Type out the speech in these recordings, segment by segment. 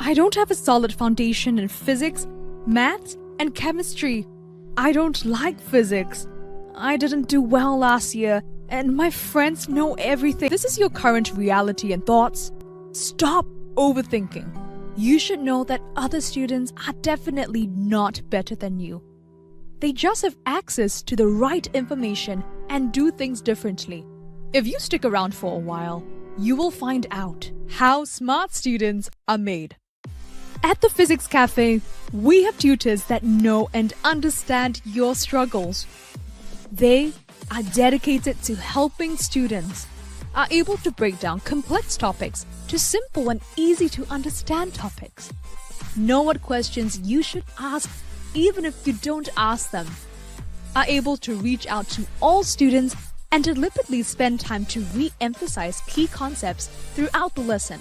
I don't have a solid foundation in physics, maths, and chemistry. I don't like physics. I didn't do well last year, and my friends know everything. This is your current reality and thoughts. Stop overthinking. You should know that other students are definitely not better than you. They just have access to the right information and do things differently. If you stick around for a while, you will find out how smart students are made. At the Physics Cafe, we have tutors that know and understand your struggles. They are dedicated to helping students, are able to break down complex topics to simple and easy to understand topics. Know what questions you should ask even if you don't ask them. Are able to reach out to all students and deliberately spend time to re-emphasize key concepts throughout the lesson.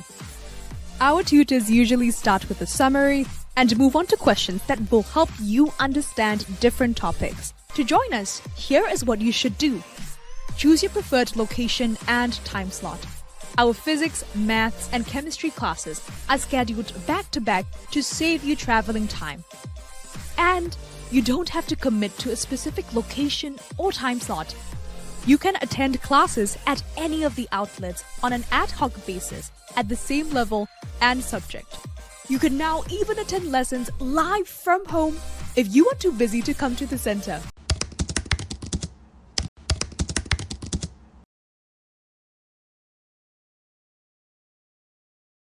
Our tutors usually start with a summary and move on to questions that will help you understand different topics. To join us, here is what you should do. Choose your preferred location and time slot. Our physics, maths, and chemistry classes are scheduled back-to-back to save you traveling time. And you don't have to commit to a specific location or time slot. You can attend classes at any of the outlets on an ad hoc basis at the same level and subject. You can now even attend lessons live from home if you are too busy to come to the center.